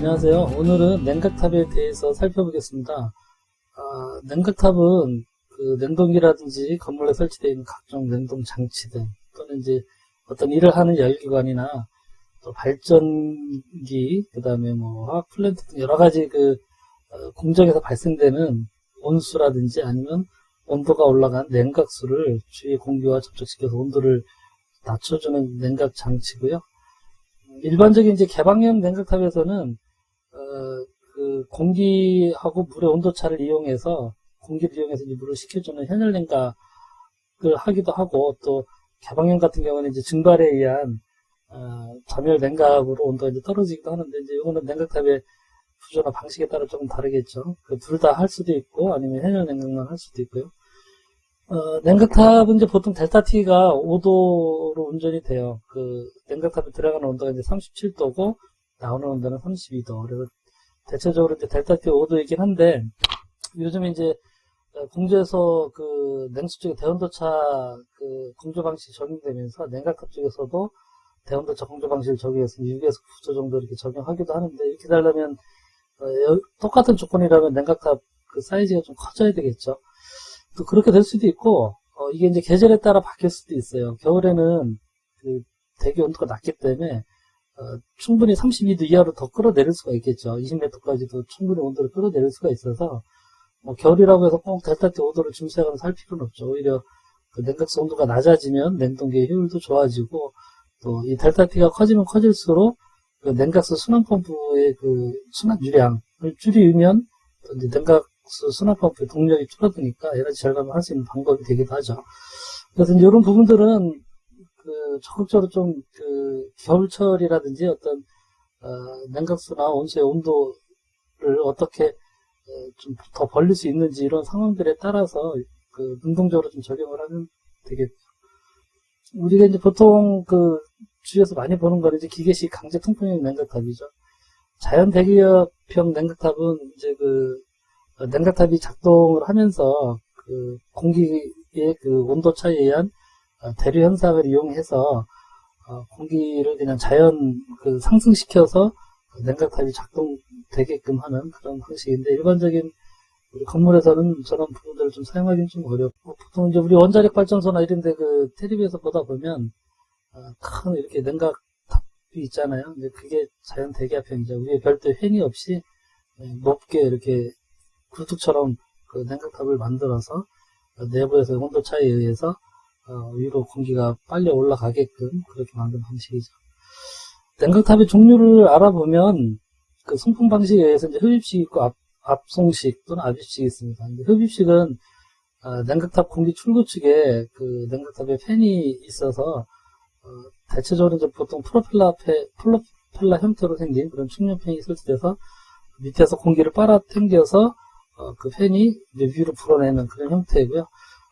안녕하세요. 오늘은 냉각탑에 대해서 살펴보겠습니다. 냉각탑은 그 냉동기라든지 건물에 설치되어 있는 각종 냉동 장치들 또는 이제 어떤 일을 하는 열기관이나 또 발전기, 그 다음에 뭐 화학 플랜트 등 여러 가지 공정에서 발생되는 온수라든지 아니면 온도가 올라간 냉각수를 주위의 공기와 접촉시켜서 온도를 낮춰주는 냉각 장치고요. 일반적인 이제 개방형 냉각탑에서는 공기하고 물의 온도차를 이용해서 공기를 이용해서 이제 물을 식혀주는 현열 냉각을 하기도 하고, 또 개방형 같은 경우는 이제 증발에 의한 점열 냉각으로 온도가 이제 떨어지기도 하는데, 이제 이거는 냉각탑의 구조나 방식에 따라 조금 다르겠죠. 둘 다 할 수도 있고 아니면 현열 냉각만 할 수도 있고요. 냉각탑은 이제 보통 델타 T가 5도로 운전이 돼요. 냉각탑에 들어가는 온도가 이제 37도고, 나오는 온도는 32도. 그래서 대체적으로 이제 델타 T 5도이긴 한데, 요즘에 이제 공조에서 냉수 쪽에 대온도차 공조 방식이 적용되면서 냉각탑 쪽에서도 대온도차 공조 방식을 적용해서 6에서 9도 정도 이렇게 적용하기도 하는데, 이렇게 되려면 똑같은 조건이라면 냉각탑 사이즈가 좀 커져야 되겠죠. 또 그렇게 될 수도 있고, 이게 이제 계절에 따라 바뀔 수도 있어요. 겨울에는 대기 온도가 낮기 때문에 충분히 32도 이하로 더 끌어내릴 수가 있겠죠. 20m까지도 충분히 온도를 끌어내릴 수가 있어서, 겨울이라고 해서 꼭 델타 T 5도를 중시하거나 살 필요는 없죠. 오히려 냉각수 온도가 낮아지면 냉동기의 효율도 좋아지고, 또 이 델타 T가 커지면 커질수록 냉각수 순환 펌프의 순환 유량을 줄이면 이제 냉각수 순환 펌프의 동력이 줄어드니까 에너지 절감을 할 수 있는 방법이 되기도 하죠. 그래서 이제 이런 부분들은 적극적으로 좀 겨울철이라든지 어떤 냉각수나 온수의 온도를 어떻게 좀 더 벌릴 수 있는지 이런 상황들에 따라서 능동적으로 좀 적용을 하면 되겠죠. 우리가 이제 보통 주위에서 많이 보는 거는 이제 기계식 강제 통풍형 냉각탑이죠. 자연 배기압형 냉각탑은 이제 냉각탑이 작동을 하면서 공기의 온도 차이에 의한 대류 현상을 이용해서 공기를 그냥 자연 상승시켜서 냉각탑이 작동되게끔 하는 그런 방식인데, 일반적인 우리 건물에서는 저런 부분들을 좀 사용하기는 좀 어렵고, 보통 이제 우리 원자력 발전소나 이런 데 텔레비에서 보다 보면 큰 이렇게 냉각탑이 있잖아요. 근데 그게 자연 대기압형이죠. 위에 별도의 팬이 없이 높게 이렇게 굴뚝처럼 냉각탑을 만들어서 내부에서 온도 차이에 의해서 위로 공기가 빨리 올라가게끔 그렇게 만든 방식이죠. 냉각탑의 종류를 알아보면 송풍 방식에 의해서 이제 흡입식 있고 압송식 또는 압입식이 있습니다. 근데 흡입식은 냉각탑 공기 출구 측에 냉각탑에 팬이 있어서 대체적으로 이제 보통 프로펠러 형태로 생긴 그런 충전팬이 설치돼서 밑에서 공기를 빨아당겨서 팬이 이제 위로 불어내는 그런 형태이고요.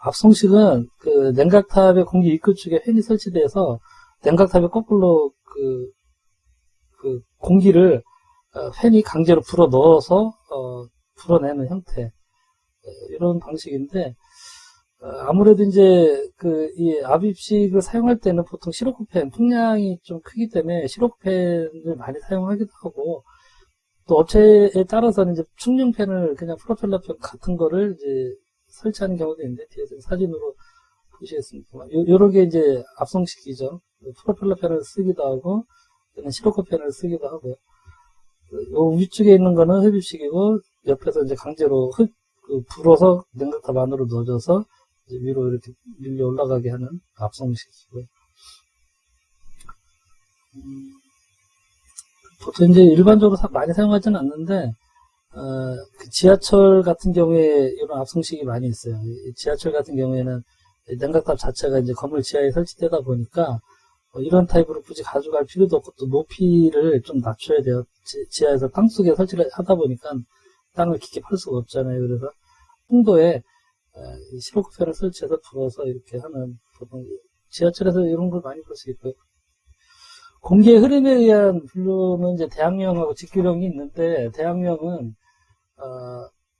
압송식은 냉각탑의 공기 입구 측에 팬이 설치돼서 냉각탑에 거꾸로 공기를 팬이 강제로 불어 넣어서 불어내는 형태, 이런 방식인데, 아무래도 이제 이 압입식을 사용할 때는 보통 시로코펜 풍량이 좀 크기 때문에 시로코펜을 많이 사용하기도 하고, 또 업체에 따라서는 이제 충전팬을 그냥 프로펠러팬 같은 거를 이제 설치하는 경우도 있는데, 뒤에서 사진으로 보시겠습니다만, 요런 게 이제 압송식이죠. 프로펠러팬을 쓰기도 하고 시로코펜을 쓰기도 하고요. 요 위쪽에 있는 거는 흡입식이고, 옆에서 이제 강제로 불어서 냉각탑 안으로 넣어줘서 이제 위로 이렇게 밀려 올라가게 하는 압송식이고요. 보통 이제 일반적으로 많이 사용하지는 않는데, 지하철 같은 경우에 이런 압송식이 많이 있어요. 지하철 같은 경우에는 냉각탑 자체가 이제 건물 지하에 설치되다 보니까 이런 타입으로 굳이 가져갈 필요도 없고, 또 높이를 좀 낮춰야 돼요. 지하에서 땅속에 설치를 하다 보니까 땅을 깊게 팔 수가 없잖아요. 그래서 풍도에 시로코펜을 설치해서 불어서 이렇게 하는, 보통 지하철에서 이런 걸 많이 볼 수 있고요. 공기의 흐름에 의한 분류는 이제 대항력하고 직규력이 있는데, 대항력은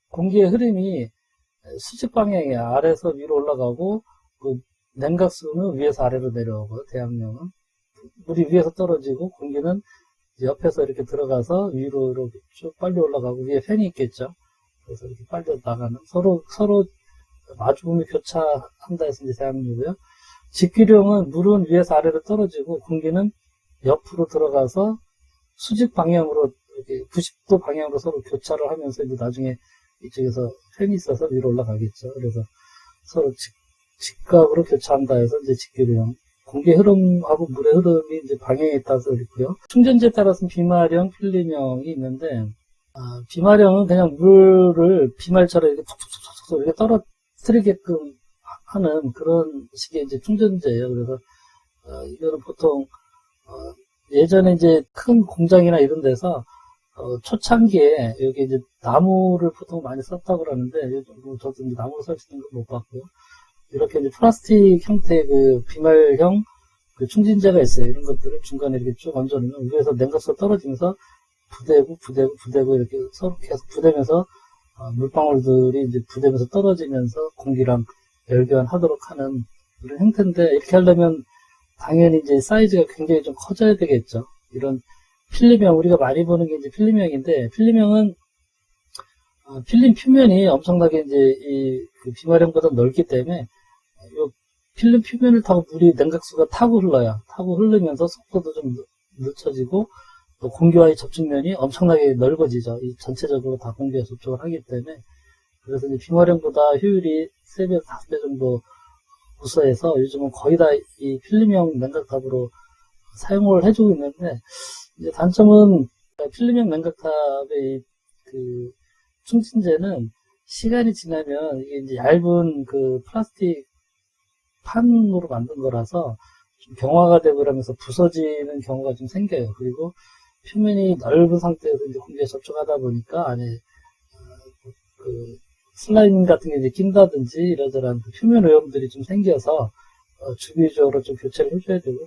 공기의 흐름이 수직 방향이 아래에서 위로 올라가고, 냉각수는 위에서 아래로 내려오고요. 대항력은 물이 위에서 떨어지고 공기는 옆에서 이렇게 들어가서 위로 이렇게 쭉 빨리 올라가고 위에 팬이 있겠죠. 그래서 이렇게 빨리 나가는 서로 마주보면 교차한다 해서 이제 대항류고요. 직기룡은 물은 위에서 아래로 떨어지고 공기는 옆으로 들어가서 수직 방향으로 이렇게 90도 방향으로 서로 교차를 하면서 이제 나중에 이쪽에서 팬이 있어서 위로 올라가겠죠. 그래서 서로 직각으로 교차한다 해서 이제 직기룡. 공기 흐름하고 물의 흐름이 이제 방향에 따라서 있고요. 충전지에 따라서는 비말형, 필름형이 있는데, 비말형은 그냥 물을 비말처럼 이렇게 툭툭툭툭 이렇게 떨어뜨리게끔 하는 그런 식의 이제 충전재예요. 그래서, 이거는 보통, 예전에 이제 큰 공장이나 이런 데서, 초창기에 여기 이제 나무를 보통 많이 썼다고 그러는데, 요즘 뭐 저도 이제 나무로 설치된 걸 못 봤고요. 이렇게 이제 플라스틱 형태의 그 비말형 그 충진재가 있어요. 이런 것들을 중간에 이렇게 쭉 얹어놓으면 위에서 냉각수가 떨어지면서 부대고 이렇게 서로 계속 부대면서 물방울들이 이제 부대면서 떨어지면서 공기랑 열교환하도록 하는 그런 형태인데, 이렇게 하려면 당연히 이제 사이즈가 굉장히 좀 커져야 되겠죠. 이런 필름형, 우리가 많이 보는 게 이제 필름형인데, 필름형은 필름 표면이 엄청나게 이제 그 비말형보다 넓기 때문에 요 필름 표면을 타고 물이 냉각수가 타고 흘러요. 타고 흐르면서 속도도 좀 늦춰지고 또 공기와의 접촉면이 엄청나게 넓어지죠. 이 전체적으로 다 공기와 접촉을 하기 때문에. 그래서 이제 비말형보다 효율이 3배, 5배 정도 우수해서 요즘은 거의 다 이 필름형 냉각탑으로 사용을 해주고 있는데, 이제 단점은 필름형 냉각탑의 그 충진재는 시간이 지나면 이게 이제 얇은 그 플라스틱 판으로 만든 거라서 좀 경화가 되고 그러면서 부서지는 경우가 좀 생겨요. 그리고 표면이 넓은 상태에서 이제 공기에 접촉하다 보니까 안에 그 슬라임 같은 게 이제 낀다든지 이러저러한 그 표면 오염들이 좀 생겨서 주기적으로 좀 교체를 해줘야 되고,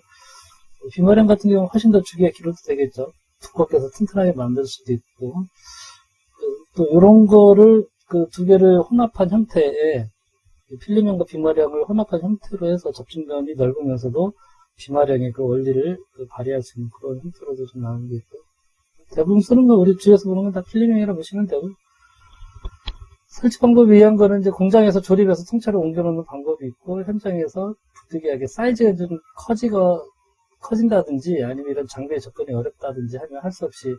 비말형 같은 경우는 훨씬 더 주기가 길어도 되겠죠. 두껍게 해서 튼튼하게 만들 수도 있고, 또 이런 거를 그 두 개를 혼합한 형태의 필름형과 비말형을 혼합한 형태로 해서 접촉면이 넓으면서도 비말형의 그 원리를 발휘할 수 있는 그런 형태로도 좀 나오는 게 있고, 대부분 쓰는 거 우리 주에서 보는 건 다 필름형이라 보시면 되고, 설치 방법에 의한 거는 이제 공장에서 조립해서 통째로 옮겨놓는 방법이 있고, 현장에서 부득이하게 사이즈가 좀 커진다든지 아니면 이런 장비에 접근이 어렵다든지 하면 할 수 없이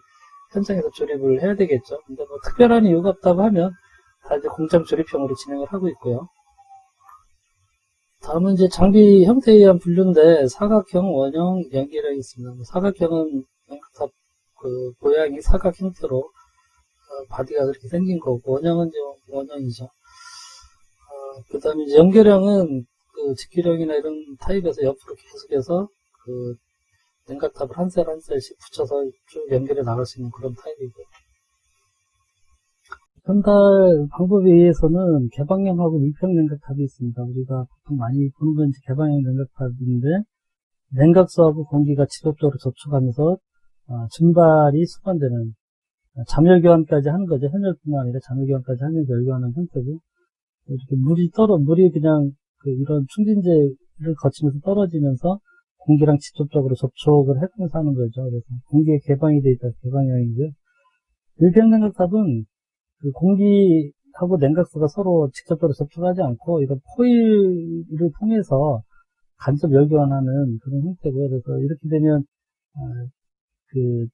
현장에서 조립을 해야 되겠죠. 근데 뭐 특별한 이유가 없다고 하면 다 이제 공장 조립형으로 진행을 하고 있고요. 다음은 이제 장비 형태에 의한 분류인데, 사각형, 원형, 연기형이 있습니다. 사각형은 다 그 모양이 사각 형태로 바디가 그렇게 생긴 거고, 원형은 이제 원형이죠. 그 다음에 이제 연결형은 그 직기령이나 이런 타입에서 옆으로 계속해서 그 냉각탑을 한 셀 한 셀씩 붙여서 쭉 연결해 나갈 수 있는 그런 타입이고, 전달 방법에 의해서는 개방형하고 밀폐형 냉각탑이 있습니다. 우리가 보통 많이 보는 건 이제 개방형 냉각탑인데, 냉각수하고 공기가 직접적으로 접촉하면서 증발이 수반되는, 잠열교환까지 하는 거죠. 현열뿐만 아니라 잠열교환까지 하면서 열교환하는 형태고, 이렇게 물이 그냥 그 이런 충진재를 거치면서 떨어지면서 공기랑 직접적으로 접촉을 해가면서 하는 거죠. 그래서 공기에 개방이 되어 있다, 개방형이고요. 밀폐형 냉각탑은 그 공기하고 냉각수가 서로 직접적으로 접촉하지 않고 이런 코일을 통해서 간접 열교환하는 그런 형태고요. 그래서 이렇게 되면 그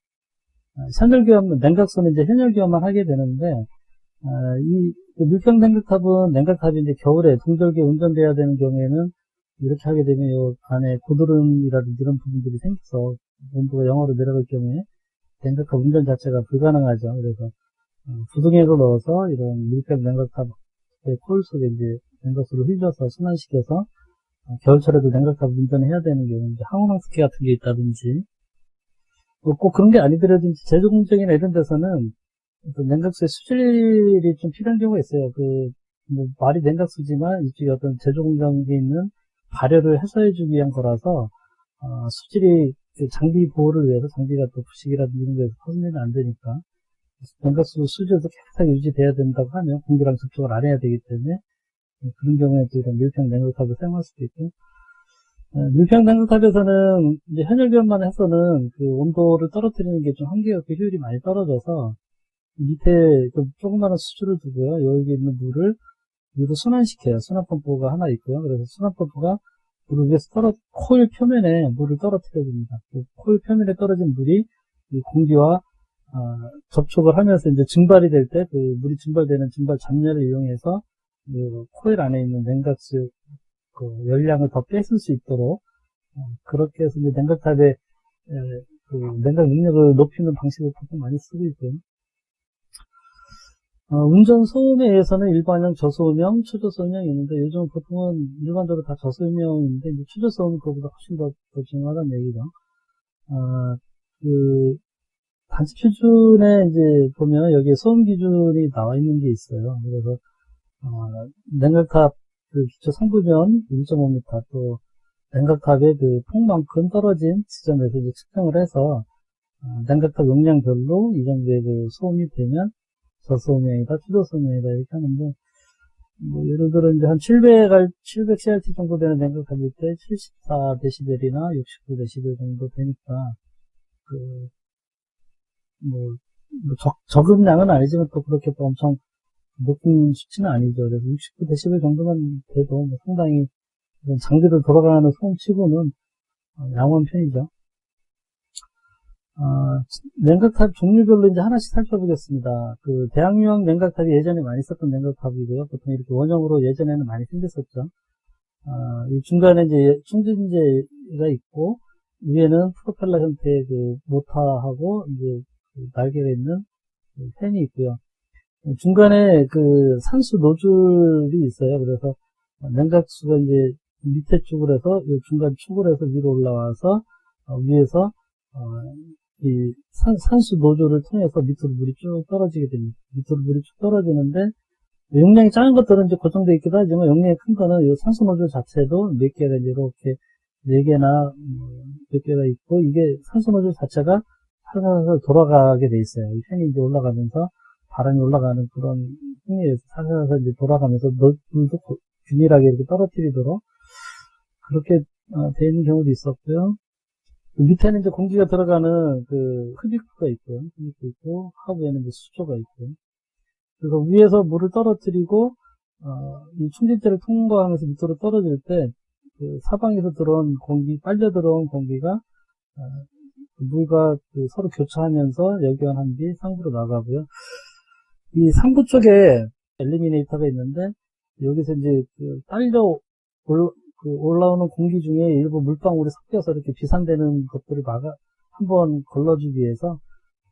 현열교환, 냉각수는 이제 현열교환만 하게 되는데, 이 밀폐형 냉각탑은 냉각탑이 이제 겨울에 동절기에 운전돼야 되는 경우에는 이렇게 하게 되면 요 안에 고드름이라든지 이런 부분들이 생겨서 온도가 0으로 내려갈 경우에 냉각탑 운전 자체가 불가능하죠. 그래서 부등액을 넣어서 이런 밀폐형 냉각탑의 코일 속에 이제 냉각수를 흘려서 순환시켜서 겨울철에도 냉각탑 운전을 해야 되는 경우에 이제 항온항 스키 같은 게 있다든지, 꼭 그런 게 아니더라도 제조 공정이나 이런 데서는 냉각수의 수질이 좀 필요한 경우가 있어요. 뭐 말이 냉각수지만 이쪽에 어떤 제조 공장에 있는 발열을 해소해주기 위한 거라서 수질이 장비 보호를 위해서, 장비가 또 부식이라든지 이런 거에서 파손되면 안 되니까 냉각수 수질도 깨끗하게 유지돼야 된다고 하면 공기랑 접촉을 안 해야 되기 때문에 그런 경우에도 이런 밀폐형 냉각탑을 사용할 수도 있고, 밀폐형 냉각탑에서는 이제 현열비용만 해서는 그 온도를 떨어뜨리는 게 좀 한계가 그 효율이 많이 떨어져서 밑에 좀 조그마한 수주를 두고요. 여기 있는 물을 위로 순환시켜요. 순환 펌프가 하나 있고요. 그래서 순환 펌프가 물을 위에서 코일 표면에 물을 떨어뜨려 줍니다. 그 코일 표면에 떨어진 물이 이 공기와 접촉을 하면서 이제 증발이 될 때 그 물이 증발되는 증발 잔열을 이용해서 그 코일 안에 있는 냉각수 그 열량을 더 뺏을 수 있도록 그렇게 해서 이제 냉각탑의 그 냉각 능력을 높이는 방식을 보통 많이 쓰고 있고요. 운전 소음에 의해서는 일반형, 저소음형, 초저소음형이 있는데 요즘 보통은 일반적으로 다 저소음형인데 이제 초저소음은 그거보다 훨씬 더 중요하다는 얘기죠. 그 단지 표준에 이제 보면 여기에 소음 기준이 나와 있는 게 있어요. 그래서 냉각탑 그 기초 상부면 1.5m 또 냉각탑의 그 폭만큼 떨어진 지점에서 이제 측정을 해서 냉각탑 용량별로 이 정도의 그 소음이 되면 저소음형이다, 초저소음형이다 이렇게 하는데 뭐 예를 들어 이제 한 700CRT 정도 되는 냉각탑일 때 74dB나 69dB 정도 되니까 그 뭐 적은 양은 아니지만 또 그렇게 또 엄청 높은 수치는 아니죠. 그래서 69dB 정도만 돼도 뭐 상당히 장비를 돌아가는 소음치고는 양호한 편이죠. 냉각탑 종류별로 이제 하나씩 살펴보겠습니다. 그 대학용 냉각탑이 예전에 많이 썼던 냉각탑이고요. 보통 이렇게 원형으로 예전에는 많이 생겼었죠. 이 중간에 이제 충전재가 있고 위에는 프로펠러 형태의 그 모터하고 이제 그 날개가 있는 그 팬이 있고요. 중간에 그 산수 노즐이 있어요. 그래서 냉각수가 이제 밑에 쪽으로 해서 이 중간 축으로 해서 위로 올라와서 위에서 이 산수 노즐을 통해서 밑으로 물이 쭉 떨어지게 됩니다. 밑으로 물이 쭉 떨어지는데 용량이 작은 것들은 이제 고정되어 있기도 하지만 용량이 큰 거는 이 산수 노즐 자체도 몇 개가 이제 이렇게 4개나 몇 개가 있고 이게 산수 노즐 자체가 살살 돌아가게 돼 있어요. 이 팬이 이제 올라가면서 바람이 올라가는 그런 힘에 살살 이제 돌아가면서 물도 균일하게 이렇게 떨어뜨리도록 그렇게 되어 있는 경우도 있었고요. 밑에는 이제 공기가 들어가는 그 흡입구가 있고요. 흡입구 있고 하부에는 이제 수조가 있고요. 그래서 위에서 물을 떨어뜨리고 이 충진대를 통과하면서 밑으로 떨어질 때 그 사방에서 들어온 공기, 빨려 들어온 공기가 물과 그 서로 교차하면서 여기한 뒤 상부로 나가고요. 이 상부 쪽에 엘리미네이터가 있는데 여기서 이제 그 딸려 올라오는 공기 중에 일부 물방울이 섞여서 이렇게 비산되는 것들을 한번 걸러주기 위해서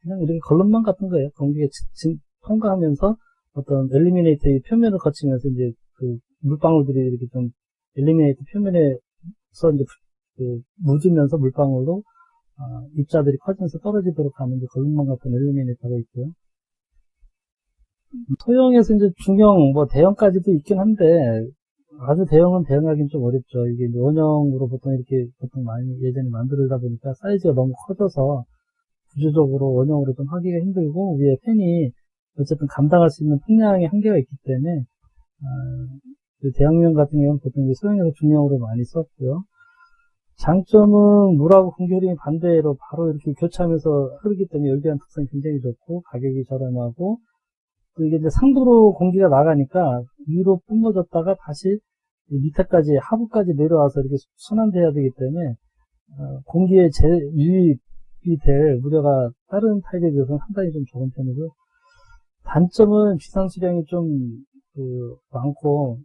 그냥 이렇게 걸름망 같은 거예요. 공기가 통과하면서 어떤 엘리미네이터의 표면을 거치면서 이제 그 물방울들이 이렇게 좀 엘리미네이터 표면에서 이제 그 묻으면서 물방울로 입자들이 커지면서 떨어지도록 하는 게 걸름망 같은 엘리미네이터가 있고요. 소형에서 이제 중형, 뭐 대형까지도 있긴 한데 아주 대형은 대응하기는 좀 어렵죠. 이게 이제 원형으로 보통 이렇게 많이 예전에 만들다 보니까 사이즈가 너무 커져서 구조적으로 원형으로 좀 하기가 힘들고 위에 팬이 어쨌든 감당할 수 있는 풍량의 한계가 있기 때문에 그 대형용 같은 경우는 보통 이제 소형에서 중형으로 많이 썼고요. 장점은 물하고 공기 흐름이 반대로 바로 이렇게 교차하면서 흐르기 때문에 열대한 특성이 굉장히 좋고 가격이 저렴하고 또 이게 이제 상부로 공기가 나가니까 위로 뿜어졌다가 다시 밑에까지 하부까지 내려와서 이렇게 순환돼야 되기 때문에 공기에 유입이 될 우려가 다른 타입에 비해서는 상당히 좀 적은 편이고요. 단점은 비상수량이 좀 많고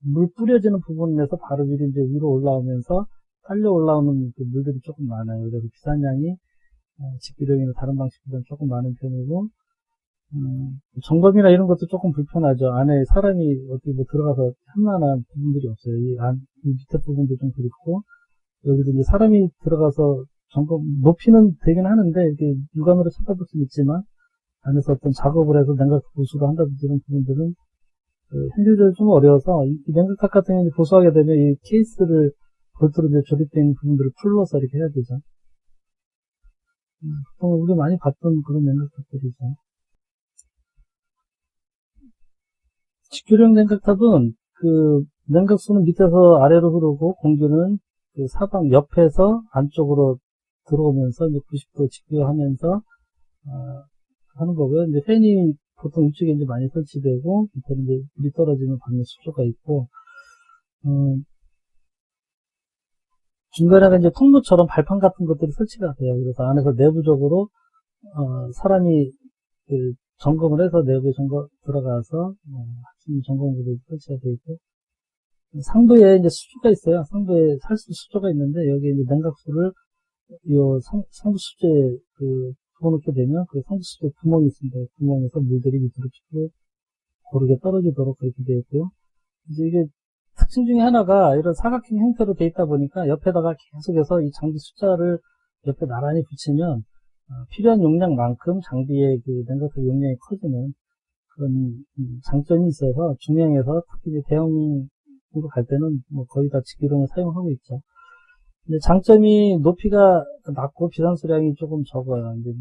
물 뿌려지는 부분에서 바로 위로 올라오면서 딸려 올라오는 그 물들이 조금 많아요. 그래서 비산량이 직비령이나 다른 방식보다는 조금 많은 편이고 점검이나 이런 것도 조금 불편하죠. 안에 사람이 어떻게 뭐 들어가서 험난한 부분들이 없어요. 이 밑에 부분도 좀 그렇고 여기도 이제 사람이 들어가서 점검 높이는 되긴 하는데 이게 육안으로 쳐다볼 수는 있지만 안에서 어떤 작업을 해서 냉각 보수를 한다든지 이런 부분들은 현실적으로 좀 어려워서 이 냉각탑 같은 경우는 보수하게 되면 이 케이스를 볼트로 이제 조립된 부분들을 풀러서 이렇게 해야 되죠. 보통 우리가 많이 봤던 그런 냉각탑들이죠. 직교령 냉각탑은 그 냉각수는 밑에서 아래로 흐르고 공기는 그 사방 옆에서 안쪽으로 들어오면서 이제 90도 직교하면서 하는 거고요. 이제 팬이 보통 이쪽에 이제 많이 설치되고 밑에는 이제 물이 떨어지는 방열 수조가 있고 중간에 이제 통로처럼 발판 같은 것들이 설치가 돼요. 그래서 안에서 내부적으로 사람이 그 점검을 해서 내부에 들어가서 점검구도 설치가 되어 있고 상부에 이제 수조가 있어요. 상부에 살수 수조가 있는데 여기에 이제 냉각수를 요 상부 수조에 부어놓게 되면 그 상부 수조에 구멍이 있습니다. 구멍에서 물들이 밑으로 쭉 고르게 떨어지도록 그렇게 되어 있고요. 이제 이게 특징 중에 하나가 이런 사각형 형태로 되어 있다 보니까 옆에다가 계속해서 이 장비 숫자를 옆에 나란히 붙이면 필요한 용량만큼 장비의 그 냉각수 용량이 커지는 그런 장점이 있어서 중형에서 특히 이제 대형으로 갈 때는 뭐 거의 다 직기름을 사용하고 있죠. 근데 장점이 높이가 낮고 비산수량이 조금 적어요. 이제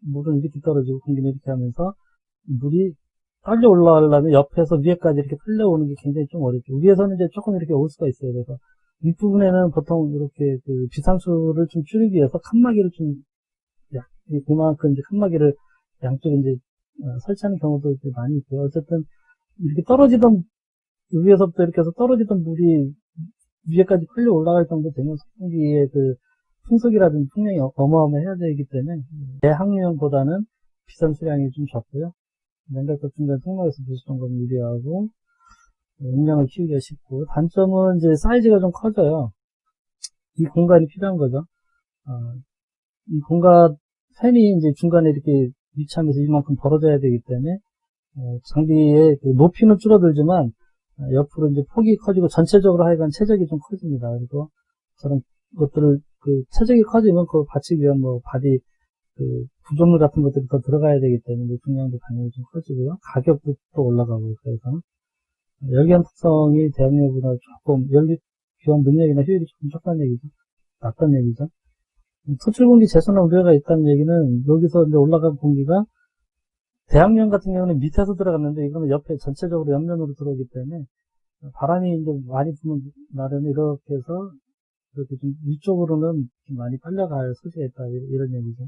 물은 이렇게 떨어지고 공기는 이렇게 하면서 물이 딸려 올라가려면 옆에서 위에까지 이렇게 딸려오는 게 굉장히 좀 어렵죠. 위에서는 이제 조금 이렇게 올 수가 있어요. 그래서 윗부분에는 보통 이렇게 그 비산수를 좀 줄이기 위해서 칸막이를 좀 그만큼 이제 칸막이를 양쪽에 이제 설치하는 경우도 이제 많이 있고요. 어쨌든 이렇게 떨어지던 위에서부터 이렇게 해서 떨어지던 물이 위에까지 끌려 올라갈 정도 되면 선풍기의 그 풍속이라든지 풍량이 어마어마해야 되기 때문에 대항류형보다는 비싼 수량이 좀 적고요. 냉각수 중간 통로에서 부수 정도는 유리하고 용량을 키우기가 쉽고 단점은 이제 사이즈가 좀 커져요. 이 공간이 필요한 거죠. 이 공간 팬이 이제 중간에 이렇게 위치하면서 이만큼 벌어져야 되기 때문에 장비의 그 높이는 줄어들지만 옆으로 이제 폭이 커지고 전체적으로 하여간 체적이 좀 커집니다. 그리고 저런 것들을 그 체적이 커지면 그걸 받치기 위한 뭐 바디 그 구조물 같은 것들이 더 들어가야 되기 때문에 중량도 당연히 좀 커지고요. 가격도 또 올라가고 그래서 열기한 특성이 대형료보다 조금 열기 교환 능력이나 효율이 조금 적다는 얘기죠. 낮다는 얘기죠. 토출 공기 재순환 우려가 있다는 얘기는 여기서 이제 올라간 공기가 대학용 같은 경우는 밑에서 들어갔는데 이거는 옆에 전체적으로 옆면으로 들어오기 때문에 바람이 이제 많이 부는 날에는 이렇게 해서 이렇게 좀 위쪽으로는 좀 많이 빨려갈 소지가 있다 이런 얘기죠.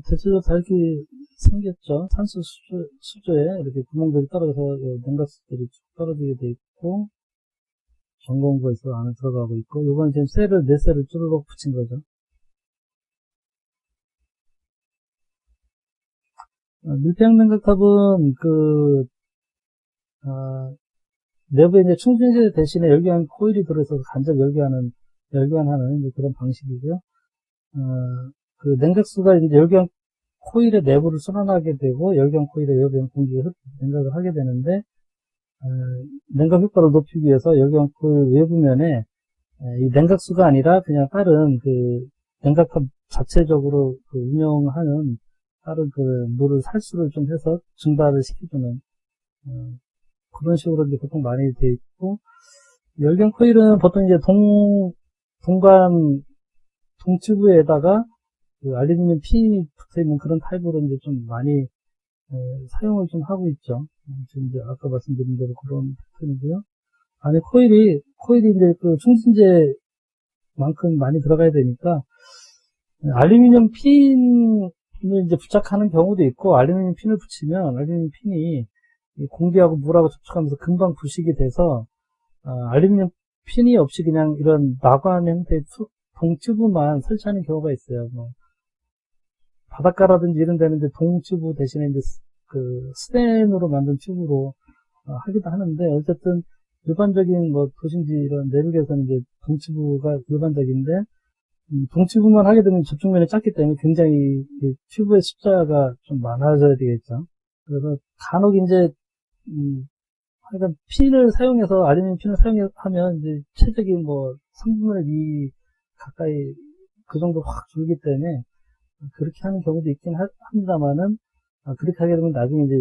대체적으로 다 이렇게 생겼죠. 산수 수조에 이렇게 구멍들이 떨어져서 냉각수들이 쭉 떨어지게 돼 있고 전공구가 있어 안에 들어가고 있고 이건 지금 셀을 4셀을 쭈르륵 붙인 거죠. 밀폐형 냉각탑은 내부에 이제 충전재 대신에 열기관 코일이 들어있어서 간접 열기하는 이제 그런 방식이고요. 그 냉각수가 이제 열기관 코일의 내부를 순환하게 되고 열기관 코일의 외부에 공기가 냉각을 하게 되는데 냉각 효과를 높이기 위해서 열기관 코일 외부면에 이 냉각수가 아니라 그냥 다른 그 냉각탑 자체적으로 그 운영하는 다른 그 물을 살수를 좀 해서 증발을 시켜주는 그런 식으로 이제 보통 많이 돼 있고 열기관 코일은 보통 이제 동치부에다가 그 알루미늄 핀이 붙어 있는 그런 타입으로 이제 좀 많이 사용을 좀 하고 있죠. 지금 이제 아까 말씀드린 대로 그런 패턴이고요. 안에 코일이 이제 그 충진재만큼 많이 들어가야 되니까 알루미늄 핀을 이제 부착하는 경우도 있고 알루미늄 핀을 붙이면 알루미늄 핀이 공기하고 물하고 접촉하면서 금방 부식이 돼서 알루미늄 핀이 없이 그냥 이런 나관 형태의 동튜브만 설치하는 경우가 있어요. 뭐 바닷가라든지 이런 데는 이제 동튜브 대신에 이제 그 스텐으로 만든 튜브로 하기도 하는데 어쨌든 일반적인 뭐 도심지 이런 내륙에서는 이제 동튜브가 일반적인데 동튜브만 하게 되면 접촉면이 작기 때문에 굉장히 튜브의 숫자가 좀 많아져야 되겠죠. 그래서 간혹 이제 하여간 핀을 사용해서 알루미늄 핀을 사용하면 이제 최적이 뭐 3분의 2 가까이 그 정도 확 줄기 때문에 그렇게 하는 경우도 있긴 합니다만은 그렇게 하게 되면 나중에 이제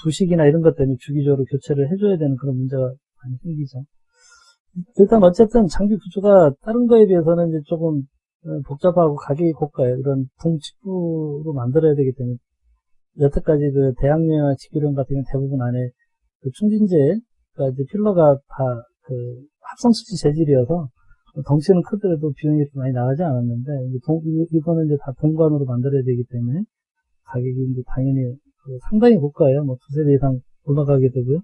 부식이나 이런 것 때문에 주기적으로 교체를 해줘야 되는 그런 문제가 많이 생기죠. 일단 어쨌든 장비 구조가 다른 거에 비해서는 이제 조금 복잡하고 가격이 고가예요. 이런 동치부로 만들어야 되기 때문에 여태까지 그 대학용이나 직교령 같은 경우는 대부분 안에 그 충진재가 이제 필러가 다 그 합성수지 재질이어서 덩치는 크더라도 비용이 이렇게 많이 나가지 않았는데, 이거는 이제 다 동관으로 만들어야 되기 때문에, 가격이 이제 당연히 상당히 고가예요. 뭐 두세 배 이상 올라가게 되고요.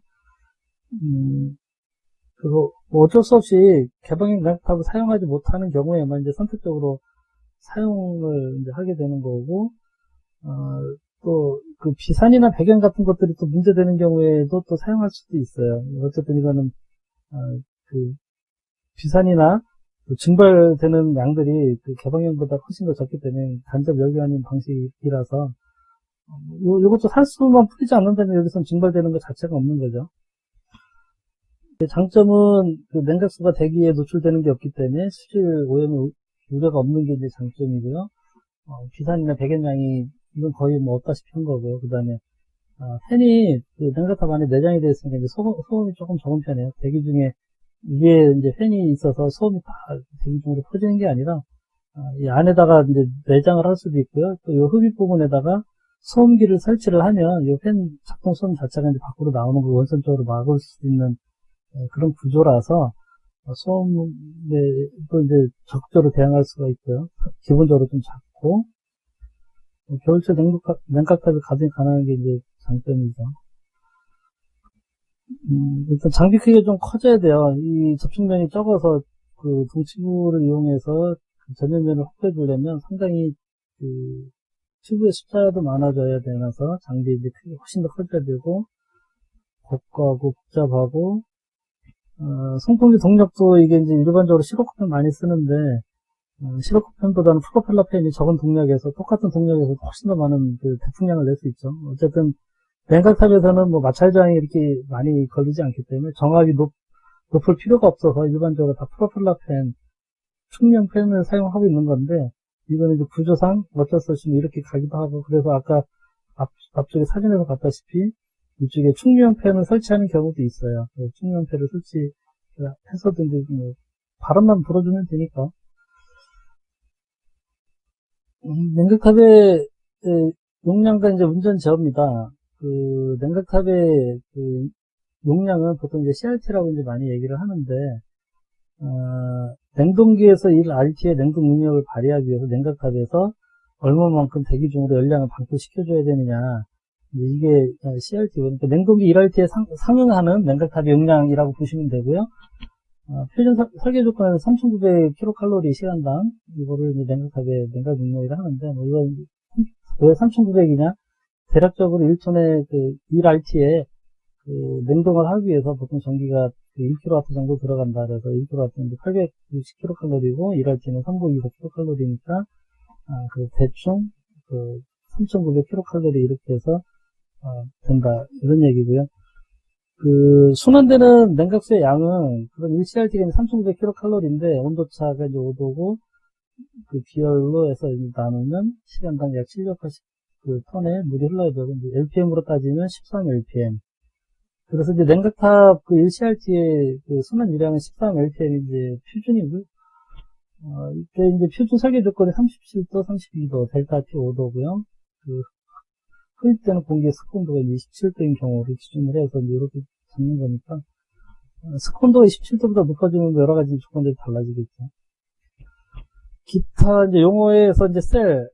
그리고 뭐 어쩔 수 없이 개방형 냉각탑을 사용하지 못하는 경우에만 이제 선택적으로 사용을 이제 하게 되는 거고, 또 그 비산이나 배경 같은 것들이 또 문제되는 경우에도 또 사용할 수도 있어요. 어쨌든 이거는 그 비산이나 증발되는 양들이 그 개방형보다 훨씬 더 적기 때문에 간접 열교환인 방식이라서 요것도 살수만 풀리지 않는다면 여기선 증발되는 것 자체가 없는 거죠. 장점은 그 냉각수가 대기에 노출되는 게 없기 때문에 수질 오염의 우려가 없는 게 이제 장점이고요. 비산이나 백연량이 이건 거의 뭐 없다시피 한 거고요. 그 다음에 팬이 그 냉각탑 안에 내장이 되어 있으니까 이제 소음이 조금 적은 편이에요. 대기 중에 위에 이제 팬이 있어서 소음이 다 대기 중으로 퍼지는 게 아니라 이 안에다가 이제 내장을 할 수도 있고요. 또 이 흡입 부분에다가 소음기를 설치를 하면 이 팬 작동 소음 자체가 이제 밖으로 나오는 걸 원천적으로 막을 수 있는 그런 구조라서 소음에도 이제 적극적으로 대응할 수가 있고요. 기본적으로 좀 작고 겨울철 냉각탑이 가동이 가능한 게 이제 장점이죠. 일단 장비 크기가 좀 커져야 돼요. 이 접촉면이 적어서 그 동치부를 이용해서 그 전면면을 확보해 주려면 상당히 그 튜브의 숫자도 많아져야 되면서 장비 이제 크기 훨씬 더 커져야 되고 고가하고 복잡하고 송풍기 동력도 이게 이제 일반적으로 시로코펜 많이 쓰는데 시로코펜보다는 프로펠러 팬이 적은 동력에서 똑같은 동력에서 훨씬 더 많은 그 대풍량을 낼 수 있죠. 어쨌든 냉각탑에서는 뭐 마찰 저항이 이렇게 많이 걸리지 않기 때문에 정압이 높을 필요가 없어서 일반적으로 다 프로펠러 팬, 충명 팬을 사용하고 있는 건데 이거는 이제 구조상 어쩔 수 없이 이렇게 가기도 하고 그래서 아까 앞쪽에 사진에서 봤다시피 이쪽에 충류형 팬을 설치하는 경우도 있어요. 충류형 팬을 설치해서도 이제 뭐 바람만 불어주면 되니까. 냉각탑의 용량과 이제 운전 제어입니다. 그 냉각탑의 그 용량은 보통 이제 CRT라고 이제 많이 얘기를 하는데 냉동기에서 1RT의 냉동 능력을 발휘하기 위해서 냉각탑에서 얼마만큼 대기 중으로 열량을 방출시켜줘야 되느냐. 이게 CRT, 그러니까 냉동기 1RT에 상응하는 냉각탑의 용량이라고 보시면 되고요. 표준 설계 조건에서 3,900kcal 시간당 이거를 이제 냉각탑의 냉각 능력이라 하는데 뭐 이건 왜 3,900이냐? 대략적으로 1톤의 그 1RT에 그 냉동을 하기 위해서 보통 전기가 그 1kW 정도 들어간다. 그래서 1kW는 860kcal이고 1RT는 3924kcal니까 그 대충 그 3,900kcal 이렇게 해서 된다. 이런 얘기고요. 그 순환되는 냉각수의 양은 그런 1CRT가 3,900kcal인데 온도차가 이제 5도고 그 비열로 해서 나누면 시간당 약 780 그 톤의 물이 흘러야 되고 이제 LPM으로 따지면 13LPM. 그래서 이제 냉각탑 그 1CRT의 그 순환 유량은 13LPM이 이제 표준이고요. 이때 이제 표준 설계 조건이 37도, 32도, 델타 T 5도고요. 그 흡입되는 공기의 스콘도가 27도인 경우를 기준으로 해서 이렇게 잡는 거니까 스콘도가 27도보다 높아지면 여러 가지 조건들이 달라지겠죠. 기타 이제 용어에서 이제 셀이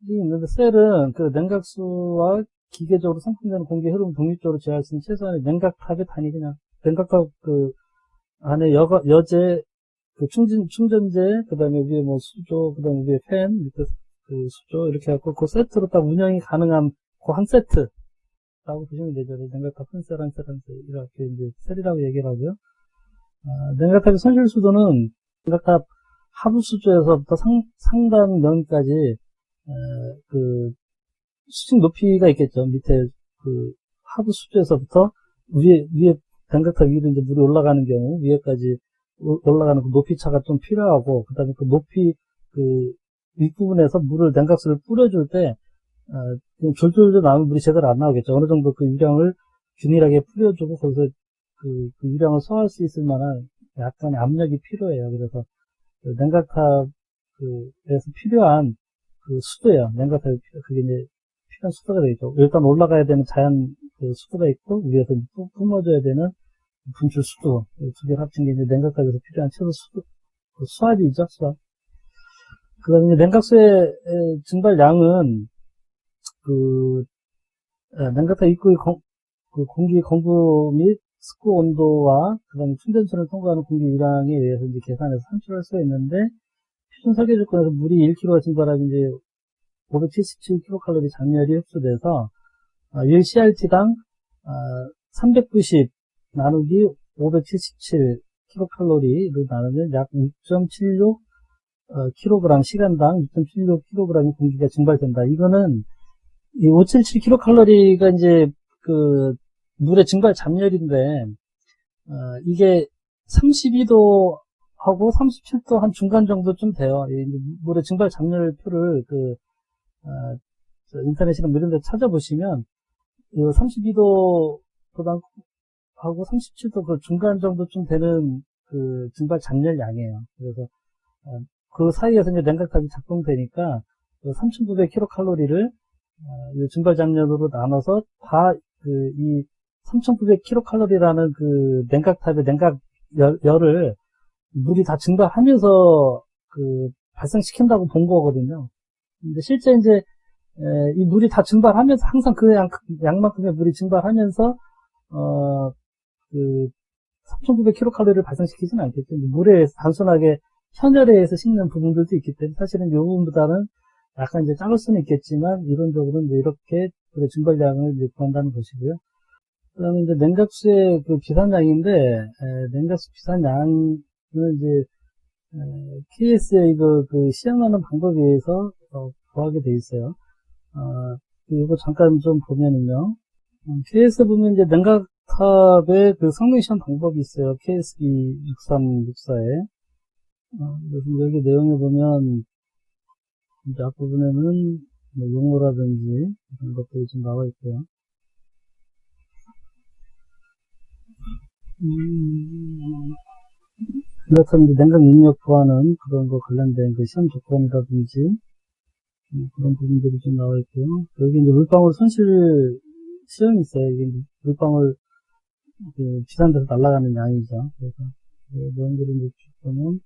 있는데 셀은 그 냉각수와 기계적으로 성품되는 공기 흐름 독립적으로 제어할 수 있는 최소한의 냉각탑의 단위 그냥 냉각탑 그 안에 여제 그 충전재 그다음에 위에 뭐 수조 그다음에 위에 팬 밑에 그 수조 이렇게 해갖고 그 세트로 딱 운영이 가능한 그 한 세트라고 보시면 되죠. 냉각탑 한 셀 이렇게 이제 셀이라고 얘기를 하고요. 냉각탑의 손실 수도는 냉각탑 하부 수조에서부터 상단 면까지 그 수직 높이가 있겠죠. 밑에 그 하부 수조에서부터 위에 냉각탑 위로 이제 물이 올라가는 경우 위에까지 올라가는 그 높이 차가 좀 필요하고 그다음에 그 높이 그 윗부분에서 물을 냉각수를 뿌려줄 때 졸졸졸 나오면 물이 제대로 안 나오겠죠. 어느 정도 그 유량을 균일하게 뿌려주고 거기서 그 유량을 소화할 수 있을 만한 약간의 압력이 필요해요. 그래서 그 냉각탑에서 필요한 그 수도예요. 냉각탑에 그게 이제 필요한 수도가 되겠죠. 일단 올라가야 되는 자연 그 수도가 있고 위에서 뿜어줘야 되는 분출 수도 두 개를 합친 게 이제 냉각탑에서 필요한 최소 그 수압이죠, 수압. 그 다음에 냉각수의 증발량은, 그, 냉각탑 입구의 그 공기 공급 및 습도 온도와 그 다음에 충전선을 통과하는 공기 유량에 의해서 이제 계산해서 산출할 수가 있는데, 표준 설계 조건에서 물이 1kg가 증발하면 이제 577kcal 장열이 흡수돼서, 1CRT당 390 나누기 577kcal를 나누면 약 6.76 kg 시간당 6.76kg의 공기가 증발된다. 이거는 이 577kcal가 이제 그 물의 증발 잠열인데 이게 32도하고 37도 한 중간 정도쯤 돼요. 이 물의 증발 잠열표를 인터넷이나 이런 데 찾아보시면 32도보다 하고 37도 그 중간 정도쯤 되는 그 증발 잠열량이에요. 그래서 그 사이에서 이제 냉각탑이 작동되니까 3,900kcal를 증발 잠열으로 나눠서 다 이 3,900kcal라는 그 냉각탑의 냉각 열을 물이 다 증발하면서 그 발생시킨다고 본 거거든요. 근데 실제 이제 이 물이 다 증발하면서 항상 그 양만큼의 물이 증발하면서 그 3,900kcal를 발생시키지는 않겠죠. 물에 의해서 단순하게 현열에 의해서 식는 부분들도 있기 때문에 사실은 이 부분보다는 약간 이제 작을 수는 있겠지만 이론적으로는 이제 이렇게 증발량을 이제 구한다는 것이고요. 그다음에 이제 냉각수의 그 비산량인데 냉각수 비산량은 이제 KS의 그 시험하는 방법에 의해서 구하게 돼 있어요. 이거 잠깐 좀 보면은요. KS 보면 이제 냉각탑의 그 성능 시험 방법이 있어요. KSB 6364에. 그래서 여기 내용에 보면 이제 앞부분에는 뭐 용어라든지 이런 것들이 좀 나와 있고요. 그렇다면 이제 냉각 능력 구하는 그런 거 관련된 그 시험 조건이라든지 그런 부분들이 좀 나와 있고요. 여기 이제 물방울 손실 시험이 있어요. 이게 물방울 비싼 데서 날아가는 양이죠. 그래서 내용들을 이제 보면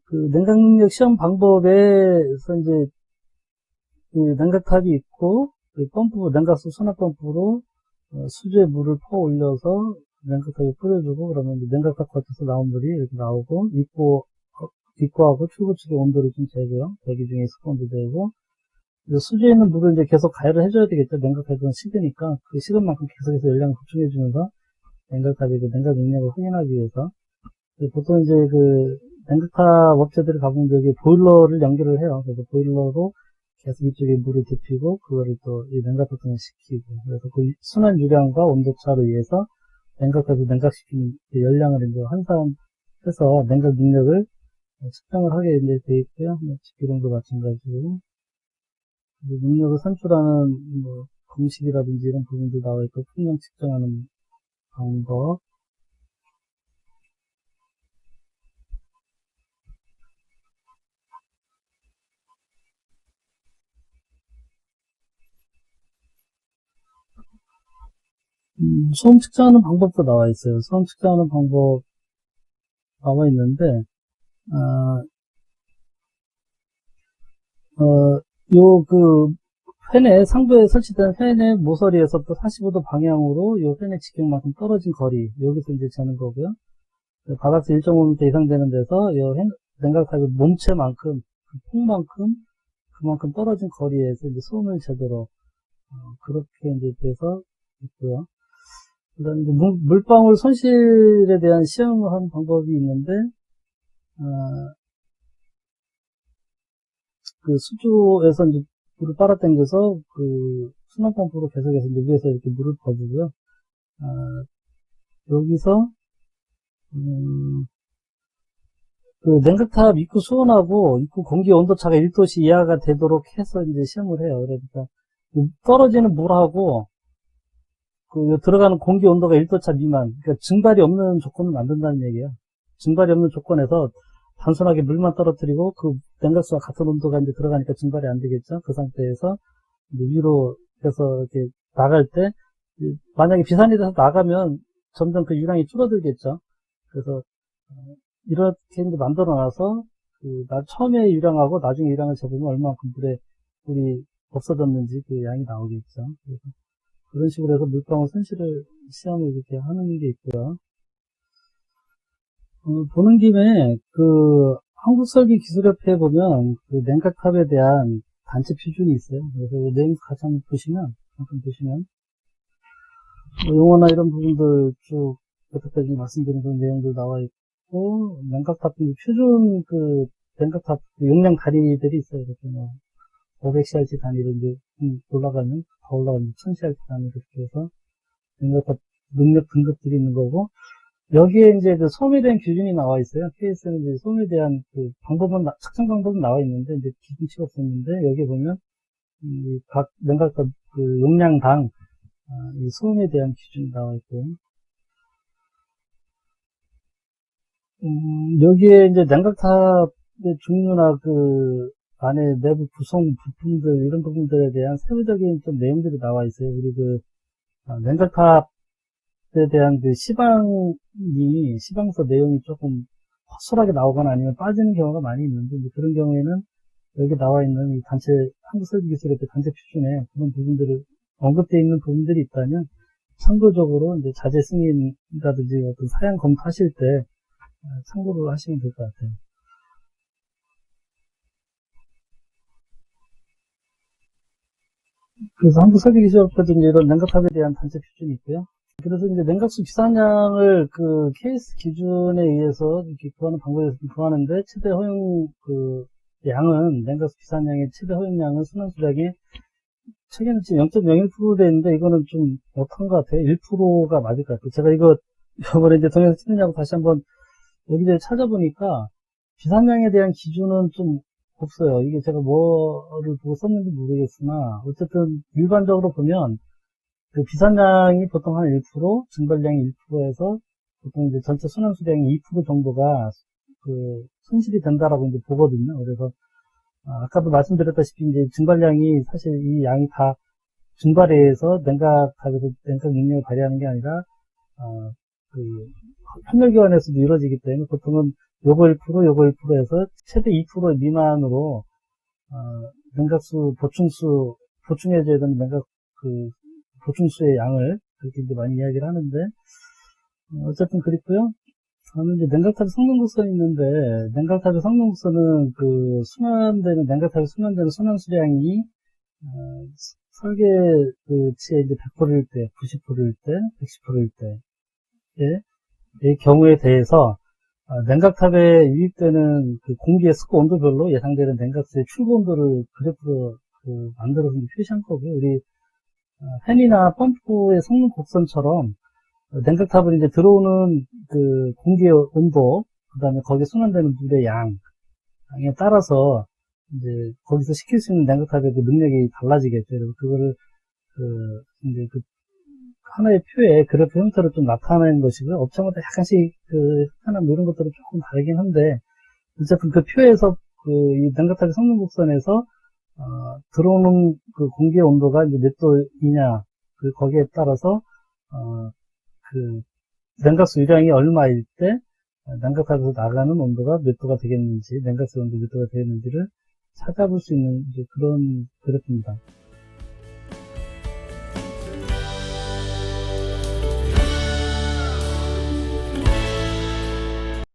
그 냉각 능력 시험 방법에서 이제 그 냉각탑이 있고 그 펌프 냉각수 수납 펌프로 수조에 물을 퍼 올려서 냉각탑에 뿌려주고 그러면 이제 냉각탑 겉에서 나온 물이 이렇게 나오고 입구하고 출구 측의 온도를 좀 재고요. 대기 중에 습온도 되고 수조에 있는 물을 이제 계속 가열을 해줘야 되겠죠. 냉각탑은 식으니까 그 식은 만큼 계속해서 열량을 보충해주면서 냉각탑의 그 냉각 능력을 확인하기 위해서 보통 이제 그 냉각탑 업체들을 가보면 여기 보일러를 연결을 해요. 그래서 보일러로 계속 이쪽에 물을 데피고 그거를 또 이 냉각탑을 시키고 그래서 그 순환 유량과 온도차로 의해서 냉각탑을 냉각시키는 열량을 이제 환산해서 냉각 능력을 측정을 하게 이제 돼 있고요. 집기동도 마찬가지고 능력을 산출하는 뭐 공식이라든지 이런 부분도 나와 있고 풍량 측정하는 방법. 소음 측정하는 방법도 나와 있어요. 소음 측정하는 방법 나와 있는데, 팬에, 상부에 설치된 팬의 모서리에서부터 45도 방향으로 요 팬의 직경만큼 떨어진 거리, 여기서 이제 재는 거고요. 바닥에서 1.5m 이상 되는 데서 요 냉각탑의 몸체만큼, 그 폭만큼, 그만큼 떨어진 거리에서 이제 소음을 재도록, 그렇게 이제 돼서 있고요. 그 다음에 이제 물방울 손실에 대한 시험을 하는 방법이 있는데, 그 수조에서 이제 물을 빨아당겨서 그 수납펌프로 계속해서 이제 위에서 이렇게 물을 퍼주고요. 여기서, 그 냉각탑 입구 수온하고 입구 공기 온도차가 1도씨 이하가 되도록 해서 이제 시험을 해요. 그러니까 떨어지는 물하고 그 들어가는 공기 온도가 1도차 미만, 그러니까 증발이 없는 조건을 만든다는 얘기예요. 증발이 없는 조건에서 단순하게 물만 떨어뜨리고 그 냉각수와 같은 온도가 이제 들어가니까 증발이 안 되겠죠. 그 상태에서 이제 위로 해서 이렇게 나갈 때 만약에 비산이 돼서 나가면 점점 그 유량이 줄어들겠죠. 그래서 이렇게 이제 만들어놔서 처음에 유량하고 나중에 유량을 재보면 얼마만큼 물이 없어졌는지 그 양이 나오겠죠. 그래서 그런 식으로 해서 물방울 손실을 시험을 이렇게 하는 게 있고요. 보는 김에 한국설계기술협회에 보면 냉각탑에 대한 단체 표준이 있어요. 그래서 이 내용 같이 한번 보시면 용어나 이런 부분들 쭉 여태까지 말씀드린 그런 내용들 나와 있고, 냉각탑 표준 냉각탑 용량 단위들이 있어요. 이렇게 500CRT 단위로 이제 올라가면 더 올라가면 1000CRT 단위로 이렇게 해서 냉각탑 능력 등급들이 있는 거고, 여기에 이제 소음에 대한 기준이 나와 있어요. KS는 이제 소음에 대한 측정 방법은 나와 있는데, 이제 기준치가 없었는데, 여기에 보면, 각 냉각탑 용량당, 이 소음에 대한 기준이 나와 있고요. 여기에 이제 냉각탑의 종류나 안에 내부 구성 부품들, 이런 부분들에 대한 세부적인 좀 내용들이 나와 있어요. 우리 냉각탑 에 대한 시방서 내용이 조금 허술하게 나오거나 아니면 빠지는 경우가 많이 있는데, 그런 경우에는 여기 나와 있는 이 한국설계기술협회 단체 표준에 그런 부분들을 언급되어 있는 부분들이 있다면, 참고적으로 이제 자재 승인이라든지 어떤 사양 검토하실 때 참고를 하시면 될 것 같아요. 그래서 한국설계기술협회도 이런 냉각탑에 대한 단체 표준이 있고요. 그래서 이제 냉각수 비산량을 KS 기준에 의해서 이렇게 구하는 방법에서 구하는데, 최대 허용 양은, 냉각수 비산량의 최대 허용량은 순환수량의 책에는 지금 0.01% 돼 있는데, 이거는 좀 못한 것 같아요. 1%가 맞을 것 같아요. 제가 이번에 이제 동영상 찍느냐고 다시 한번 여기저기 찾아보니까 비산량에 대한 기준은 좀 없어요. 이게 제가 뭐를 보고 썼는지 모르겠으나, 어쨌든 일반적으로 보면 비산량이 보통 한 1%, 증발량이 1%에서 보통 이제 전체 순환수량이 2% 정도가 손실이 된다라고 이제 보거든요. 그래서 아까도 말씀드렸다시피 이제 증발량이 사실 이 양이 다 증발에 의해서 냉각탑에서 냉각 능력을 발휘하는 게 아니라 환멸기관에서도 이루어지기 때문에 보통은 요거 1%, 요거 1%에서 최대 2% 미만으로 냉각수 보충해줘야 되는 냉각 보충수의 양을 그렇게 이제 많이 이야기를 하는데, 어쨌든 그렇고요. 다음은 이제 냉각탑의 성능 곡선이 있는데, 냉각탑의 성능 곡선은 냉각탑에 순환되는 순환수량이 설계치의 이제 100%일 때, 90%일 때, 110%일 때의 경우에 대해서 냉각탑에 유입되는 공기의 습도 온도별로 예상되는 냉각수의 출고 온도를 그래프로 만들어서 표시한 거고요. 우리 팬이나 펌프의 성능 곡선처럼 냉각탑은 이제 들어오는 공기의 온도, 그 다음에 거기에 순환되는 물의 양에 따라서 이제 거기서 시킬 수 있는 냉각탑의 능력이 달라지겠죠. 그래서 그거를 이제 하나의 표에 그래프 형태로 좀 나타내는 것이고요. 업체마다 약간씩 형태나 이런 것들은 조금 다르긴 한데, 어쨌든 표에서 이 냉각탑의 성능 곡선에서 들어오는 공기의 온도가 이제 몇 도이냐, 거기에 따라서, 냉각수 유량이 얼마일 때, 냉각탑에서 나가는 온도가 몇 도가 되겠는지, 냉각수 온도 몇 도가 되겠는지를 찾아볼 수 있는 이제 그런 그래프입니다.